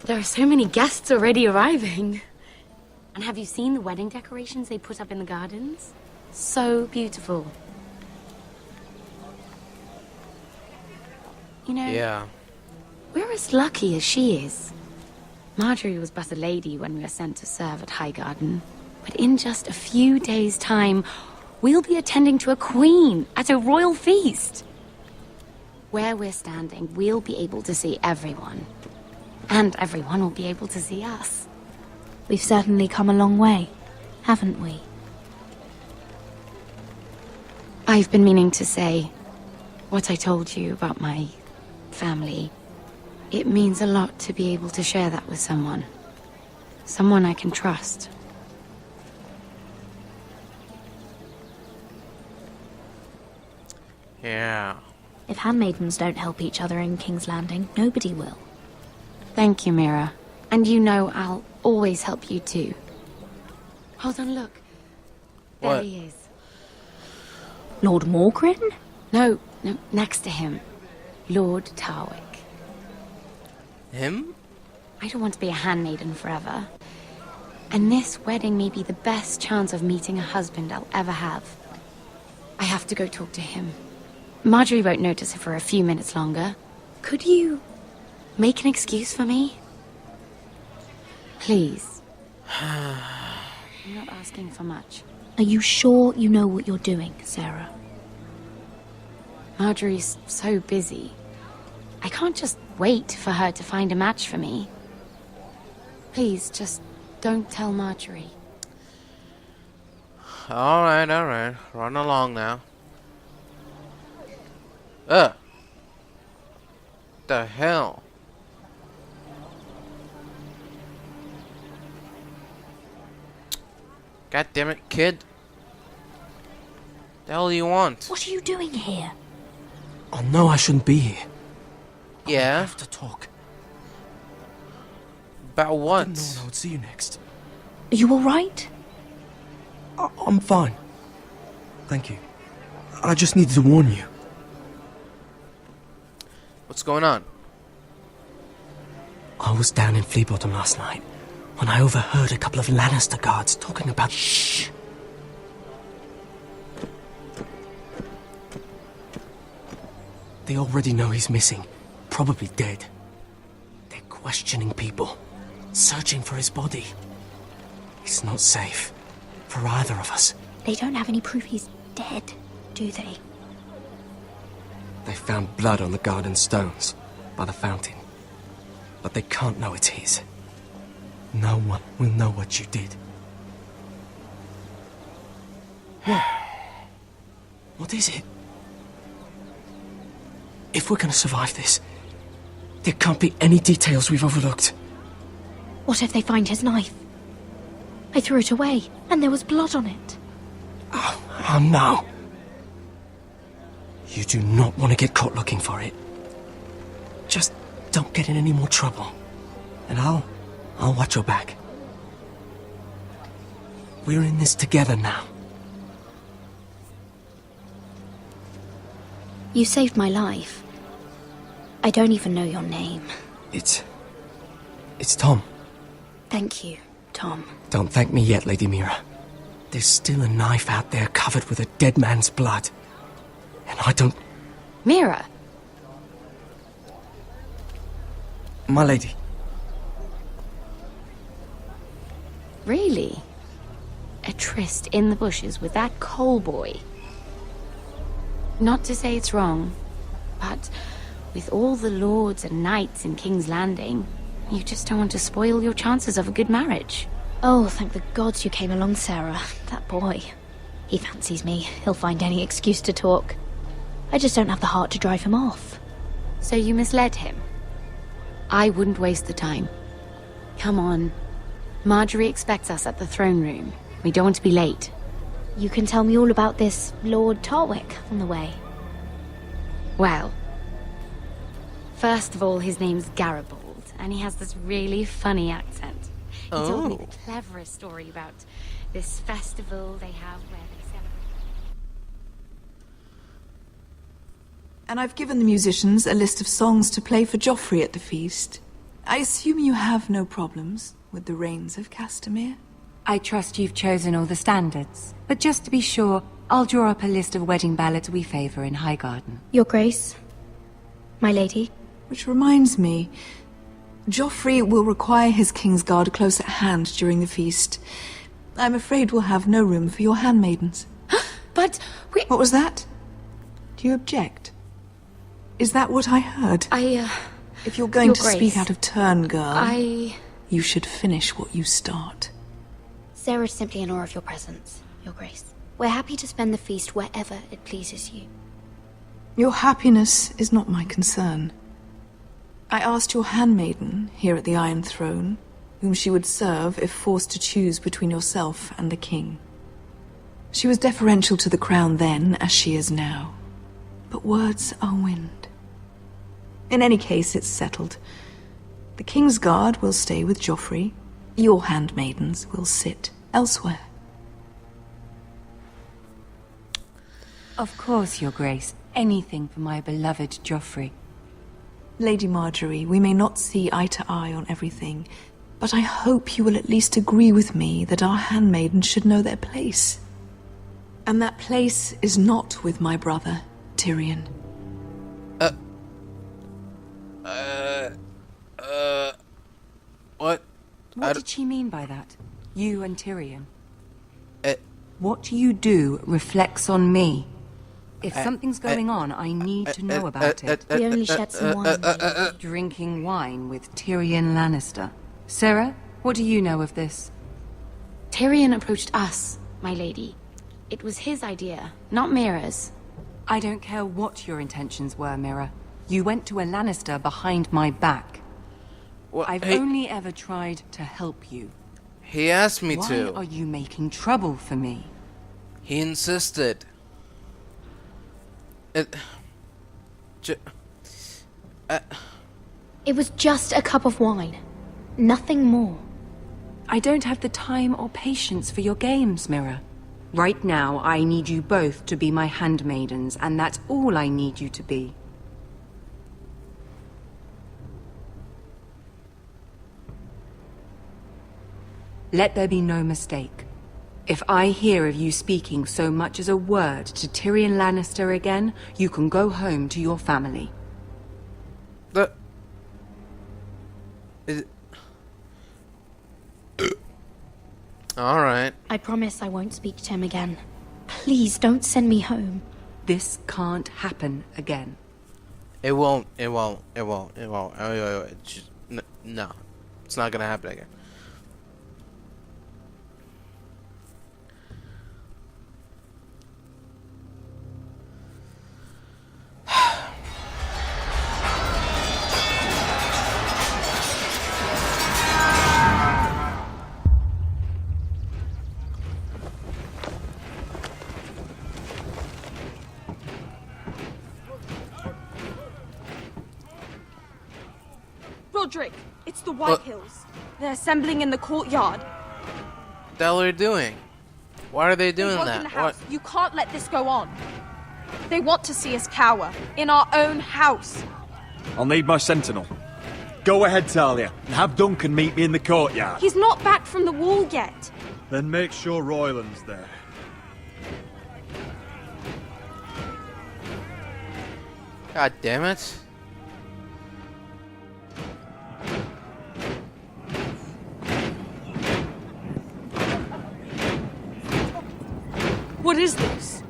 There are so many guests already arriving. And have you seen the wedding decorations they put up in the gardens? So beautiful. You know, Yeah. we're as lucky as she is. Marjorie was but a lady when we were sent to serve at Highgarden. But in just a few days' time, we'll be attending to a queen at a royal feast. Where we're standing, we'll be able to see everyone. And everyone will be able to see us. We've certainly come a long way, haven't we? I've been meaning to say what I told you about my family. It means a lot to be able to share that with someone. Someone I can trust. Yeah. If handmaidens don't help each other in King's Landing, nobody will. Thank you, Mira. And you know I'll always help you too. Hold on, look. There What? he is. Lord Morgrin? No, next to him. Lord Tarwick. Him? I don't want to be a handmaiden forever. And this wedding may be the best chance of meeting a husband I'll ever have. I have to go talk to him. Marjorie won't notice it for a few minutes longer. Could you make an excuse for me? Please. I'm not asking for much. Are you sure you know what you're doing, Sarah? Marjorie's so busy. I can't just wait for her to find a match for me. Please, just don't tell Marjorie. Alright, alright. Run along now. Ugh. The hell? God damn it, kid. The hell do you want? What are you doing here? I know I shouldn't be here. Yeah? I have to talk. About I didn't know what? when I would see you next. Are you alright? I'm fine. Thank you. I just needed to warn you. What's going on? I was down in Fleabottom last night when I overheard a couple of Lannister guards talking about... Shh! They already know he's missing. Probably dead. They're questioning people. Searching for his body. It's not safe. For either of us. They don't have any proof he's dead, do they? They found blood on the garden stones. By the fountain. But they can't know it's his. No one will know what you did. What? What is it? If we're gonna survive this, there can't be any details we've overlooked. What if they find his knife? I threw it away, and there was blood on it. Oh no. You do not want to get caught looking for it. Just don't get in any more trouble. And I'll watch your back. We're in this together now. You saved my life. I don't even know your name. It's Tom. Thank you, Tom. Don't thank me yet, Lady Mira. There's still a knife out there covered with a dead man's blood. And I don't... Mira! My lady. Really? A tryst in the bushes with that coal boy? Not to say it's wrong, but with all the lords and knights in King's Landing, you just don't want to spoil your chances of a good marriage. Oh, thank the gods you came along, Sarah. That boy. He fancies me. He'll find any excuse to talk. I just don't have the heart to drive him off. So you misled him? I wouldn't waste the time. Come on. Marjorie expects us at the throne room. We don't want to be late. You can tell me all about this Lord Tarwick on the way. Well, first of all, his name's Garibald, and he has this really funny accent. He told me the cleverest story about this festival they have where they celebrate. And I've given the musicians a list of songs to play for Joffrey at the feast. I assume you have no problems with the Rains of Castamere? I trust you've chosen all the standards. But just to be sure, I'll draw up a list of wedding ballads we favour in Highgarden. Your Grace, my lady. Which reminds me, Joffrey will require his Kingsguard close at hand during the feast. I'm afraid we'll have no room for your handmaidens. But we... What was that? Do you object? Is that what I heard? If you're going Your to Grace, speak out of turn, girl, I... you should finish what you start. Sarah's simply in awe of your presence, Your Grace. We're happy to spend the feast wherever it pleases you. Your happiness is not my concern. I asked your handmaiden here at the Iron Throne whom she would serve if forced to choose between yourself and the king. She was deferential to the crown then, as she is now. But words are wind. In any case, it's settled. The Kingsguard will stay with Joffrey. Your handmaidens will sit elsewhere. Of course, Your Grace. Anything for my beloved Joffrey. Lady Marjorie, we may not see eye to eye on everything, but I hope you will at least agree with me that our handmaidens should know their place. And that place is not with my brother, Tyrion. What? What did she mean by that? You and Tyrion? What you do reflects on me. If something's going on, I need to know about it. We only shed some wine. Drinking wine with Tyrion Lannister. Sarah, what do you know of this? Tyrion approached us, my lady. It was his idea, not Mira's. I don't care what your intentions were, Mira. You went to a Lannister behind my back. What? I've only ever tried to help you. He asked me to. Why are you making trouble for me? He insisted. It was just a cup of wine. Nothing more. I don't have the time or patience for your games, Mira. Right now, I need you both to be my handmaidens, and that's all I need you to be. Let there be no mistake. If I hear of you speaking so much as a word to Tyrion Lannister again, you can go home to your family. Alright. I promise I won't speak to him again. Please don't send me home. This can't happen again. It won't. No. It's not gonna happen again. Roderick, it's the Whitehills. They're assembling in the courtyard. What the hell are they doing? Why are they doing They broke that? in the house. You can't let this go on. They want to see us cower in our own house. I'll need my sentinel. Go ahead, Talia, and have Duncan meet me in the courtyard. He's not back from the wall yet. Then make sure Royland's there. God damn it. What is this?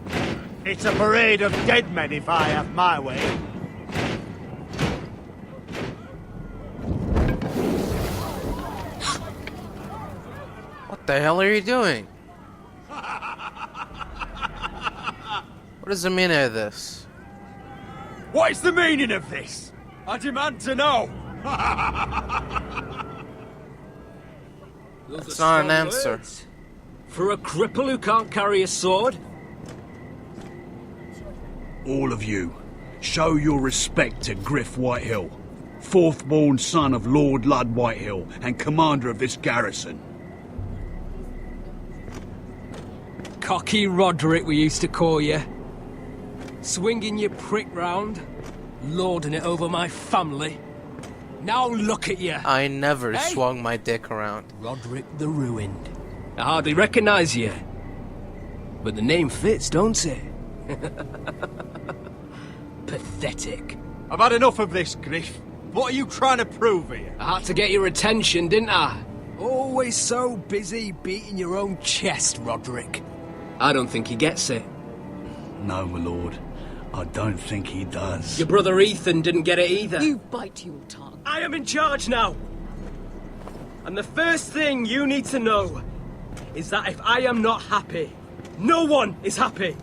It's a parade of dead men if I have my way. What the hell are you doing? What is the meaning of this? What is the meaning of this? I demand to know. That's not an answer. For a cripple who can't carry a sword? All of you, show your respect to Gryff Whitehill, fourthborn son of Lord Ludd Whitehill and commander of this garrison. Cocky Roderick, we used to call you. Swinging your prick round, lording it over my family. Now look at you. I never swung my dick around. Roderick the Ruined. I hardly recognise you. But the name fits, don't it? Pathetic. I've had enough of this, Gryff. What are you trying to prove here? I had to get your attention, didn't I? Always so busy beating your own chest, Roderick. I don't think he gets it. No, my lord. I don't think he does. Your brother Ethan didn't get it either. You bite your tongue. I am in charge now. And the first thing you need to know is that if I am not happy, no one is happy.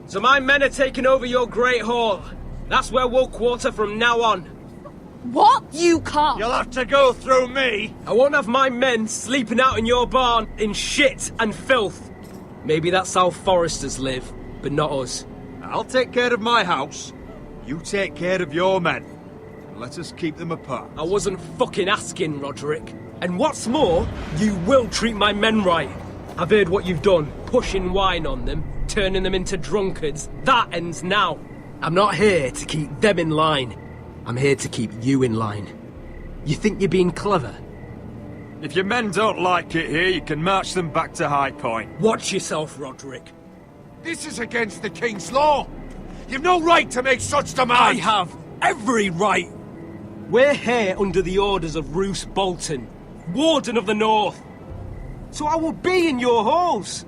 So my men are taking over your Great Hall. That's where we'll quarter from now on. What? You can't. You'll have to go through me. I won't have my men sleeping out in your barn in shit and filth. Maybe that's how foresters live, but not us. I'll take care of my house. You take care of your men. And let us keep them apart. I wasn't fucking asking, Roderick. And what's more, you will treat my men right. I've heard what you've done, pushing wine on them, turning them into drunkards. That ends now. I'm not here to keep them in line. I'm here to keep you in line. You think you're being clever? If your men don't like it here, you can march them back to High Point. Watch yourself, Roderick. This is against the King's law. You've no right to make such demands. I have every right. We're here under the orders of Roose Bolton, Warden of the North. So I will be in your halls.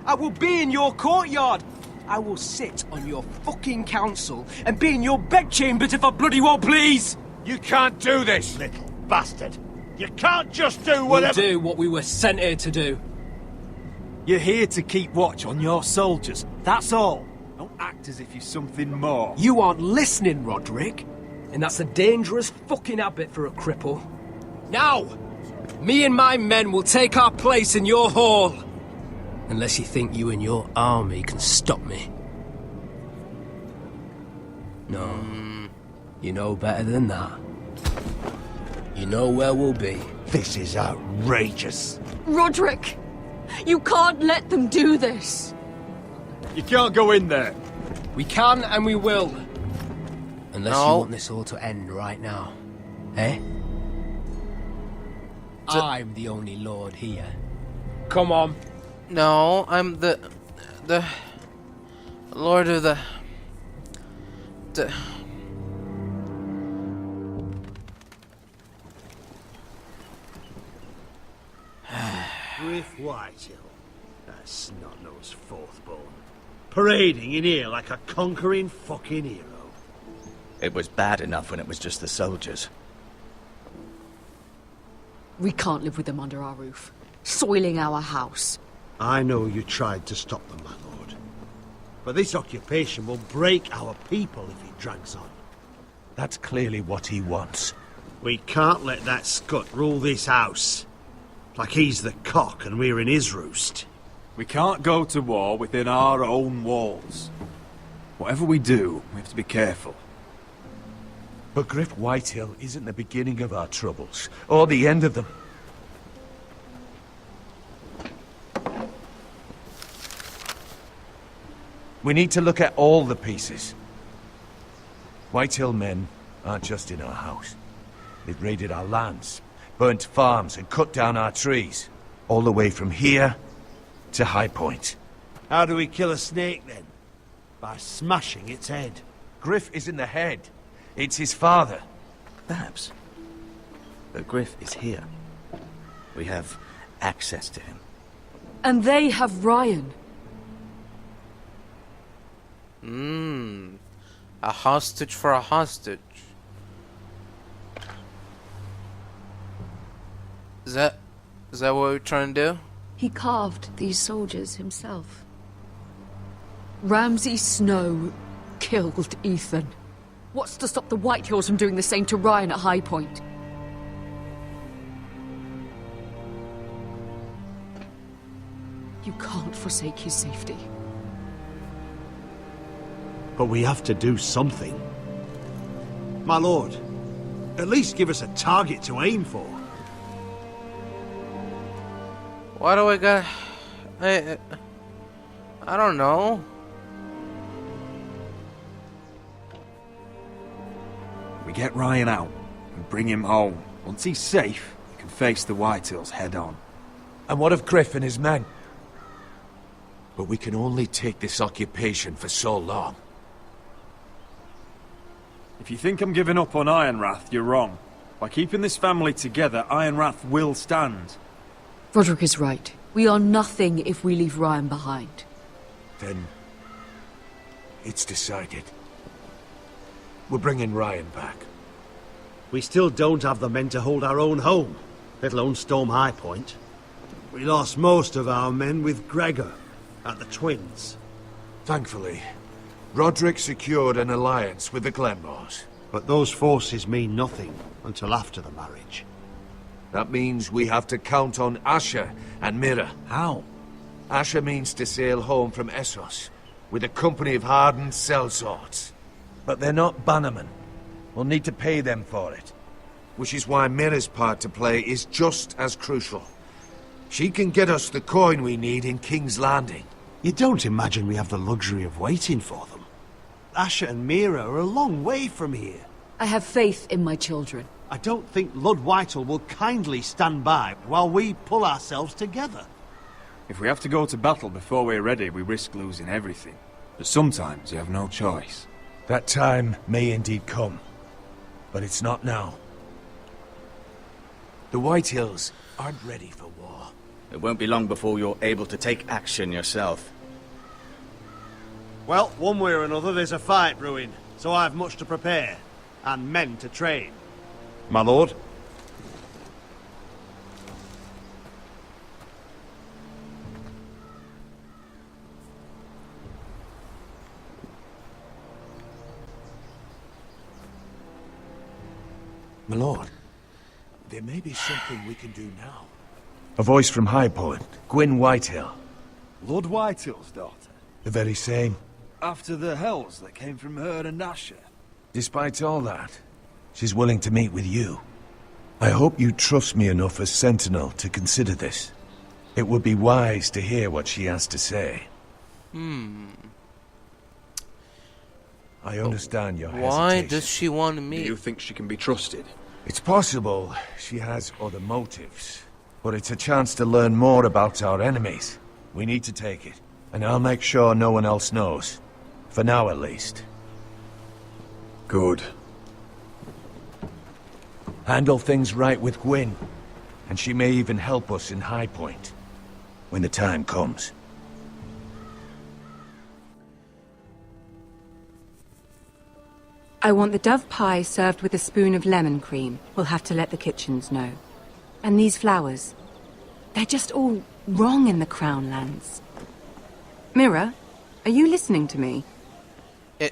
I will be in your courtyard. I will sit on your fucking council and be in your bedchambers if I bloody well please. You can't do this, Little bastard. You can't just do whatever... We'll do what we were sent here to do. You're here to keep watch on your soldiers. That's all. Don't act as if you're something more. You aren't listening, Roderick. And that's a dangerous fucking habit for a cripple. Now, me and my men will take our place in your hall. Unless you think you and your army can stop me. No. You know better than that. You know where we'll be. This is outrageous. Roderick! You can't let them do this! You can't go in there. We can and we will. Unless you want this all to end right now. Eh? I'm the only lord here. Come on. No, I'm the Lord of the Gryff Whitehill. That snot-nosed Fourthborn. Parading in here like a conquering fucking hero. It was bad enough when it was just the soldiers. We can't live with them under our roof, soiling our house. I know you tried to stop them, my lord. But this occupation will break our people if it drags on. That's clearly what he wants. We can't let that scut rule this house. Like he's the cock and we're in his roost. We can't go to war within our own walls. Whatever we do, we have to be careful. But Gryff Whitehill isn't the beginning of our troubles, or the end of them. We need to look at all the pieces. Whitehill men aren't just in our house. They've raided our lands, burnt farms and cut down our trees. All the way from here to High Point. How do we kill a snake then? By smashing its head. Gryff isn't the head. It's his father. Perhaps. But Gryff is here. We have access to him. And they have Ryan. A hostage for a hostage. Is that what we're trying to do? He carved these soldiers himself. Ramsay Snow killed Ethan. What's to stop the Whitehills from doing the same to Ryan at High Point? You can't forsake his safety. But we have to do something. My lord, at least give us a target to aim for. Why do I got... I don't know. We get Ryan out, and bring him home. Once he's safe, we can face the Whitehills head on. And what of Gryff and his men? But we can only take this occupation for so long. If you think I'm giving up on Ironrath, you're wrong. By keeping this family together, Ironrath will stand. Roderick is right. We are nothing if we leave Ryan behind. Then... it's decided. We're bringing Ryan back. We still don't have the men to hold our own home, let alone storm High Point. We lost most of our men with Gregor at the Twins. Thankfully, Roderick secured an alliance with the Glenmores. But those forces mean nothing until after the marriage. That means we have to count on Asher and Mira. How? Asher means to sail home from Essos with a company of hardened sellswords. But they're not bannermen. We'll need to pay them for it. Which is why Mira's part to play is just as crucial. She can get us the coin we need in King's Landing. You don't imagine we have the luxury of waiting for them? Asher and Mira are a long way from here. I have faith in my children. I don't think Ludd Whitehill will kindly stand by while we pull ourselves together. If we have to go to battle before we're ready, we risk losing everything. But sometimes you have no choice. That time may indeed come. But it's not now. The Whitehills aren't ready for war. It won't be long before you're able to take action yourself. Well, one way or another there's a fight brewing, so I've much to prepare, and men to train. My lord? My lord, there may be something we can do now. A voice from High Point, Gryff Whitehill. Ludd Whitehill's daughter? The very same. After the hells that came from her and Asher? Despite all that, she's willing to meet with you. I hope you trust me enough as Sentinel to consider this. It would be wise to hear what she has to say. I understand your hesitation. Why does she want me? Do you think she can be trusted? It's possible she has other motives, but it's a chance to learn more about our enemies. We need to take it, and I'll make sure no one else knows. For now, at least. Good. Handle things right with Gwyn, and she may even help us in High Point, when the time comes. I want the dove pie served with a spoon of lemon cream. We'll have to let the kitchens know. And these flowers. They're just all wrong in the Crown lands. Mira, are you listening to me?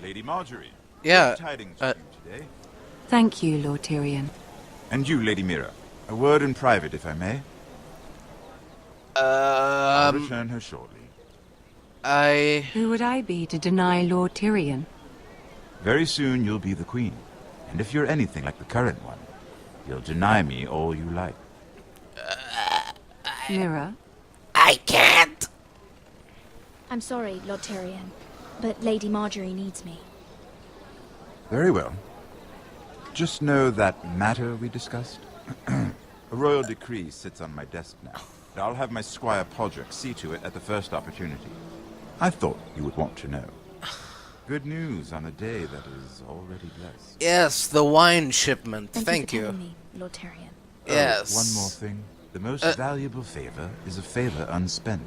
Lady Marjorie. Yeah. Tidings for you today. Thank you, Lord Tyrion. And you, Lady Mira. A word in private, if I may. I'll return her shortly. Who would I be to deny Lord Tyrion? Very soon you'll be the queen. And if you're anything like the current one, you'll deny me all you like. Mira? I can't! I'm sorry, Lord Tyrion, but Lady Marjorie needs me. Very well. Just know that matter we discussed? A royal decree sits on my desk now. And I'll have my squire Podrick see to it at the first opportunity. I thought you would want to know. Good news on a day that is already blessed. Yes, the wine shipment. Thank you. Me, Lord Tyrion. Yes. One more thing. The most valuable favor is a favor unspent.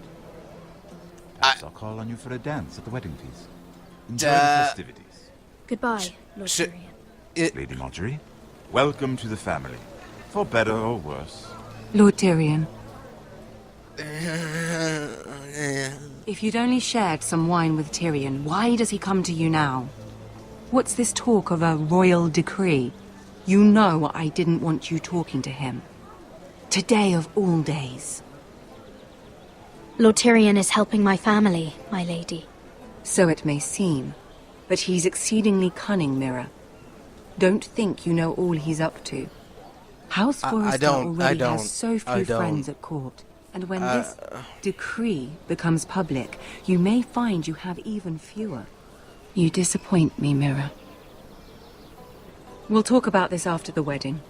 I'll call on you for a dance at the wedding feast. Enjoy the festivities. Goodbye, Lord Tyrion. Lady Marjorie, welcome to the family. For better or worse. Lord Tyrion. If you'd only shared some wine with Tyrion, why does he come to you now? What's this talk of a royal decree? You know I didn't want you talking to him. Today of all days. Lord Tyrion is helping my family, my lady. So it may seem, but he's exceedingly cunning, Mira. Don't think you know all he's up to. House Forrester already has so few friends at court. And when this decree becomes public, you may find you have even fewer. You disappoint me, Mira. We'll talk about this after the wedding.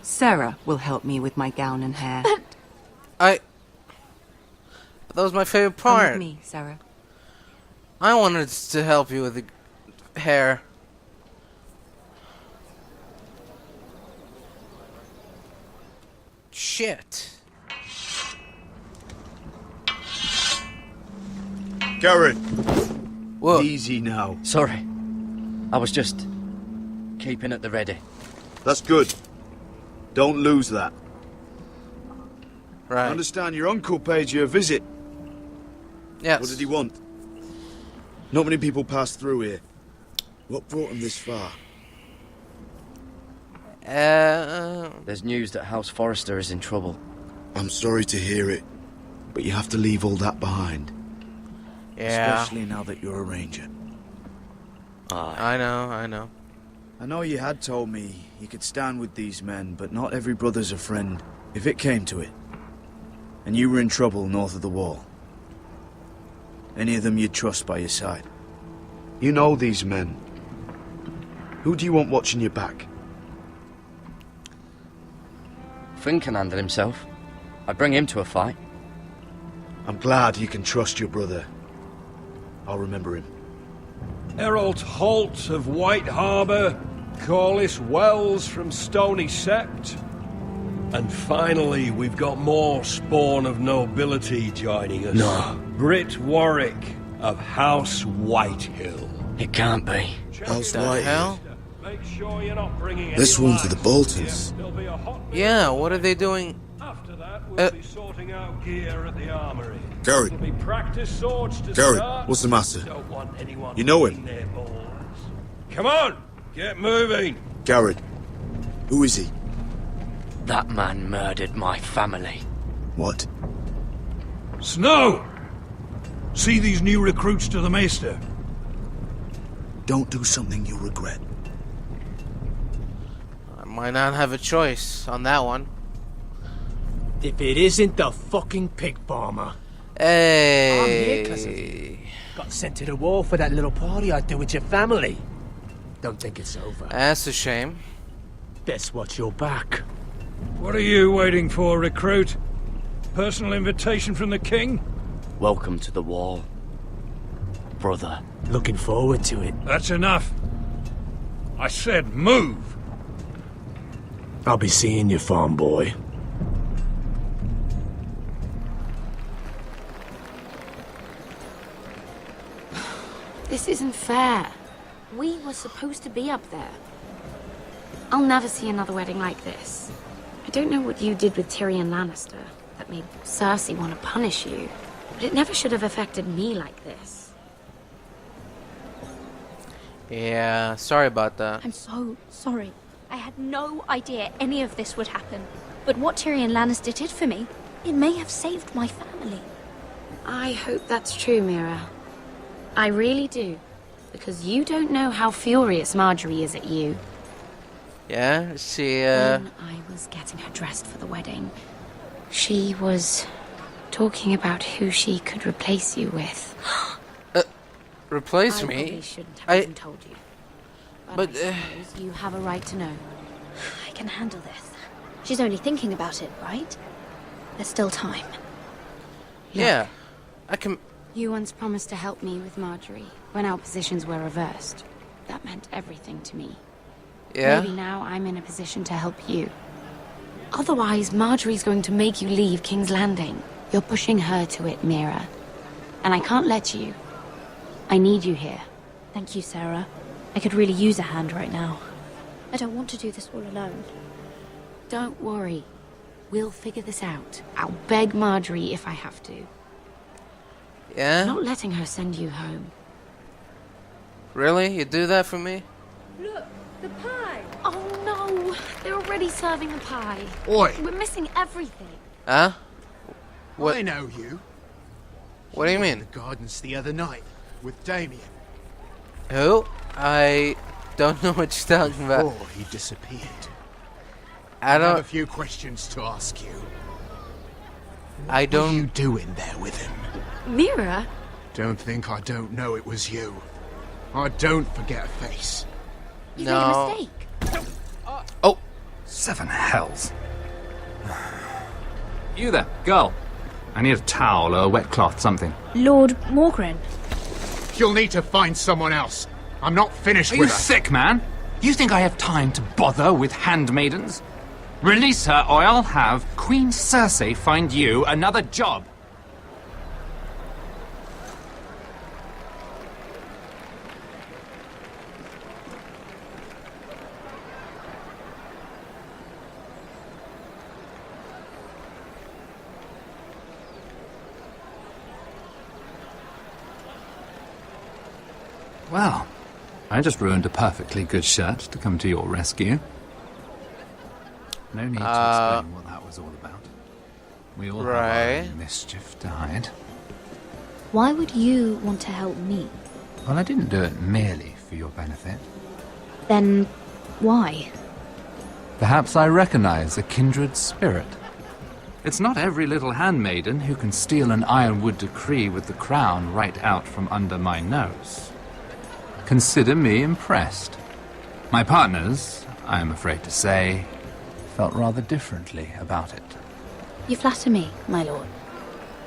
Sarah will help me with my gown and hair. That was my favorite part. Come with me, Sarah. I wanted to help you with the hair. Shit. Garrett! Whoa. Easy now. Sorry. I was just keeping at the ready. That's good. Don't lose that. Right. I understand your uncle paid you a visit. Yes. What did he want? Not many people pass through here. What brought him this far? There's news that House Forrester is in trouble. I'm sorry to hear it, but you have to leave all that behind. Yeah. Especially now that you're a ranger. I know. I know you had told me you could stand with these men, but not every brother's a friend, if it came to it. And you were in trouble north of the wall. Any of them you'd trust by your side. You know these men. Who do you want watching your back? Finn can handle himself. I'd bring him to a fight. I'm glad you can trust your brother. I'll remember him. Errol Holt of White Harbour, Corliss Wells from Stony Sept. And finally, we've got more spawn of nobility joining us. No. Britt Warwick of House Whitehill. It can't be. House Whitehill? Make sure you're not bringing This one's to the Boltons. Yeah, what are they doing? After that, we'll be sorting out gear at the armory. Garrett. There'll be practice swords to Garrett, start. what's the matter? Don't want anyone You know him? eating their balls. Come on, get moving. Garrett. Who is he? That man murdered my family. What? Snow! See these new recruits to the Maester? Don't do something you'll regret. I might not have a choice on that one. If it isn't the fucking pig farmer. Hey. I'm here 'cause of you. Got sent to the war for that little party I do with your family. Don't think it's over. That's a shame. Best watch your back. What are you waiting for, recruit? Personal invitation from the king? Welcome to the wall, brother. Looking forward to it. That's enough. I said move. I'll be seeing you, farm boy. This isn't fair. We were supposed to be up there. I'll never see another wedding like this. I don't know what you did with Tyrion Lannister that made Cersei want to punish you, but it never should have affected me like this. Yeah, sorry about that. I'm so sorry. I had no idea any of this would happen. But what Tyrion Lannister did for me, it may have saved my family. I hope that's true, Mira. I really do. Because you don't know how furious Marjorie is at you. Yeah, she, When I was getting her dressed for the wedding, she was talking about who she could replace you with. replace I me? probably shouldn't have even told you. But, I suppose you have a right to know. I can handle this. She's only thinking about it, right? There's still time. yeah, I can... You once promised to help me with Marjorie when our positions were reversed. That meant everything to me. Yeah? Maybe now I'm in a position to help you. Otherwise, Marjorie's going to make you leave King's Landing. You're pushing her to it, Mira. And I can't let you. I need you here. Thank you, Sarah. I could really use a hand right now. I don't want to do this all alone. Don't worry. We'll figure this out. I'll beg Marjorie if I have to. Yeah? Not letting her send you home. Really? You do that for me? Look, the pie! Oh no! They're already serving the pie. Oi! We're missing everything. Huh? What? I know you. What do you mean? The gardens the other night with Damien. Who? I don't know what you're talking about. Before he disappeared. I have don't... a few questions to ask you. I don't... What are you doing there with him? Mira? Don't think I don't know it was you. I don't forget a face. You made a mistake. 7 hells. You there, girl. I need a towel or a wet cloth, something. Lord Morgren. You'll need to find someone else. I'm not finished Are with you her. sick, man? You think I have time to bother with handmaidens? Release her, or I'll have Queen Cersei find you another job. Well, I just ruined a perfectly good shirt to come to your rescue. No need to explain what that was all about. We all have our own mischief to hide. Why would you want to help me? Well, I didn't do it merely for your benefit. Then why? Perhaps I recognize a kindred spirit. It's not every little handmaiden who can steal an ironwood decree with the crown right out from under my nose. Consider me impressed. My partners, I am afraid to say, felt rather differently about it. You flatter me, my lord.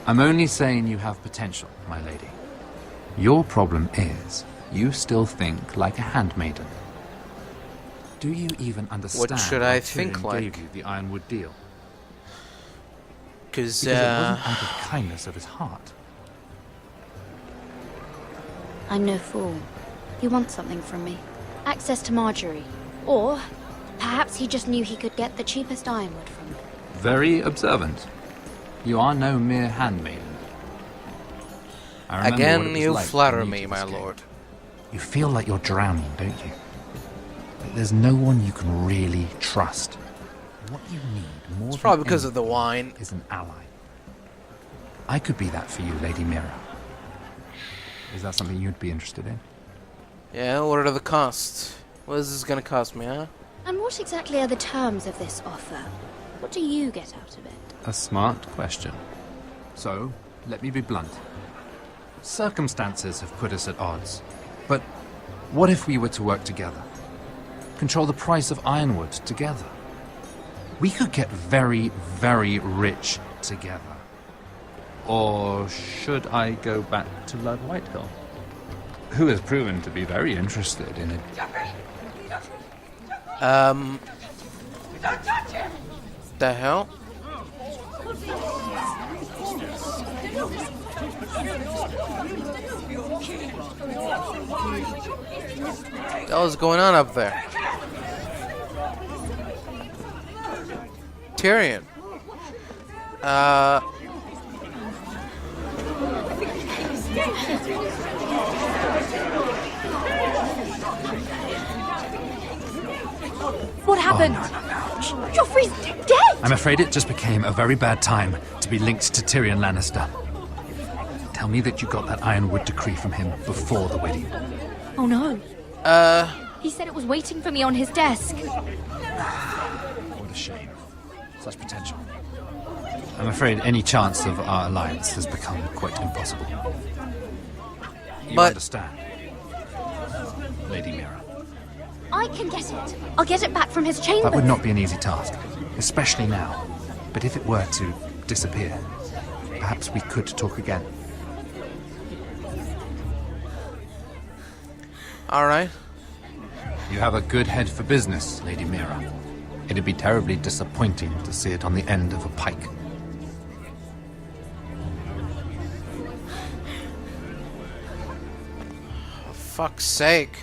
I'm only saying you have potential, my lady. Your problem is, you still think like a handmaiden. Do you even understand what should I why think Tyrion like? gave you the ironwood deal? Because it wasn't out of kindness of his heart. I'm no fool. He wants something from me. Access to Marjorie. Or perhaps he just knew he could get the cheapest ironwood from me. Very observant. You are no mere handmaiden. Again, you flatter me, my lord. You feel like you're drowning, don't you? Like there's no one you can really trust. What you need more it's probably than because of the wine. Is an ally. I could be that for you, Lady Mira. Is that something you'd be interested in? Yeah, what are the costs? What is this gonna cost me, huh? And what exactly are the terms of this offer? What do you get out of it? A smart question. So, let me be blunt. Circumstances have put us at odds. But what if we were to work together? Control the price of ironwood together? We could get very, very rich together. Or should I go back to Ludd Whitehill, who has proven to be very interested in it? The hell? What the hell is going on up there? Tyrion. What happened? Oh, no. Joffrey's dead! I'm afraid it just became a very bad time to be linked to Tyrion Lannister. Tell me that you got that ironwood decree from him before the wedding. Oh no. He said it was waiting for me on his desk. What a shame. Such potential. I'm afraid any chance of our alliance has become quite impossible. You understand, Lady Mira? I can get it. I'll get it back from his chamber. That would not be an easy task, especially now. But if it were to disappear, perhaps we could talk again. All right. You have a good head for business, Lady Mira. It'd be terribly disappointing to see it on the end of a pike. For fuck's sake.